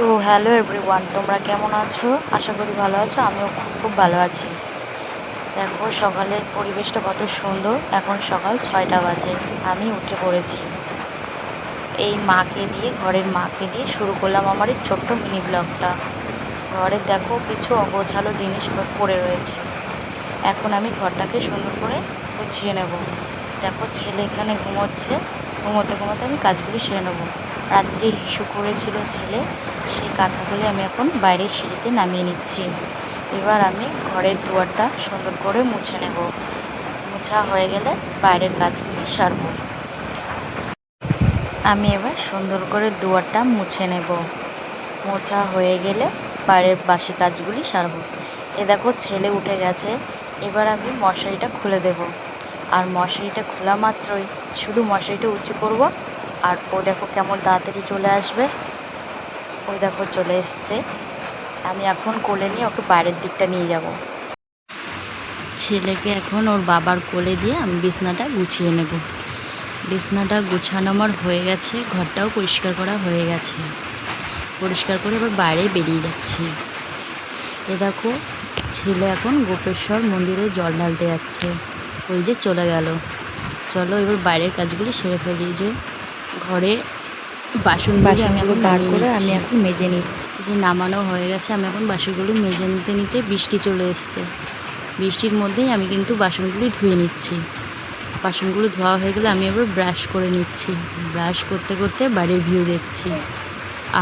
So hello everyone, তোমরা কেমন আছো? আশা করি ভালো আছো। আমিও খুব ভালো আছি। দেখো সকালের পরিবেশটা কত সুন্দর। এখন সকাল 6টা বাজে, আমি উঠে পড়েছি। এই ঘরের মাকে দিয়ে শুরু করলাম আমার এই ছোট্ট মিনি ব্লগটা। ঘরে দেখো কিছু অগোছালো জিনিস পড়ে রয়েছে। এখন আমি ঘরটাকে সুন্দর করে গুছিয়ে নেব। দেখো ছেলে এখানে ঘুমোচ্ছে, ঘুমোতে ঘুমোতে আমি কাজগুলি সেরে নেবো। রাত্রে ইস্যু করেছিল ছেলে, সেই কাঁথাগুলি আমি এখন বাইরের সিঁড়িতে নামিয়ে নিচ্ছি। এবার আমি ঘরের দুয়ারটা সুন্দর করে মুছে নেব। মোছা হয়ে গেলে বাইরের কাজগুলি সারব। আমি এবার সুন্দর করে দুয়ারটা মুছে নেব। মোছা হয়ে গেলে বাইরের বাসি কাজগুলি সারব। এ দেখো ছেলে উঠে গেছে। এবার আমি মশারিটা খুলে দেব। আর মশারিটা খোলা মাত্রই শুধু মশারিটা উঁচু করব, আর ও দেখো কেমন তাড়াতাড়ি চলে আসবে। ওই দেখো চলে এসছে। আমি এখন কোলে নিয়ে ওকে বাইরের দিকটা নিয়ে যাব। ছেলেকে এখন ওর বাবার কোলে দিয়ে আমি বিছনাটা গুছিয়ে নেব। বিছনাটা গুছানো আমার হয়ে গেছে, ঘরটাও পরিষ্কার করা হয়ে গেছে। পরিষ্কার করে এবার বাইরে বেরিয়ে যাচ্ছি। এ দেখো ছেলে এখন গোপেশ্বর মন্দিরে জল ঢালতে যাচ্ছে। ওই যে চলে গেল। চলো এবার বাইরের কাজগুলি সেরে ফেলি। যে ঘরে বাসনগুলি আমি এখন বার করে আমি এখন মেজে নিচ্ছি। যে নামানো হয়ে গেছে, আমি এখন বাসনগুলি মেজে নিতে নিতে বৃষ্টি চলে এসছে। বৃষ্টির মধ্যেই আমি কিন্তু বাসনগুলি ধুয়ে নিচ্ছি। বাসনগুলো ধোয়া হয়ে গেলে আমি এবার ব্রাশ করে নিচ্ছি। ব্রাশ করতে করতে বাড়ির ভিউ দেখছি।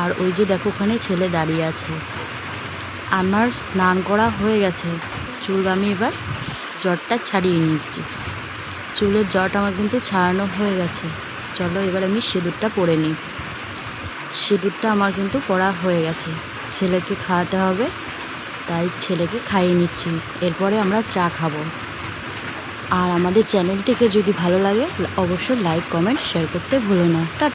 আর ওই যে দেখো ওখানে ছেলে দাঁড়িয়ে আছে। আমার স্নান করা হয়ে গেছে। চুল আমি এবার জটটা ছাড়িয়ে নিচ্ছি। চুলের জট আমার কিন্তু ছাড়ানো হয়ে গেছে। চলো এবার আমি সিঁদুরটা পরে নিই। সিঁদুরটা আমার কিন্তু পরা হয়ে গেছে। ছেলেকে খাওয়াতে হবে, তাই ছেলেকে খাইয়ে নিচ্ছি। এরপরে আমরা চা খাবো। আর আমাদের চ্যানেলটিকে যদি ভালো লাগে অবশ্যই লাইক, কমেন্ট, শেয়ার করতে ভুলো না।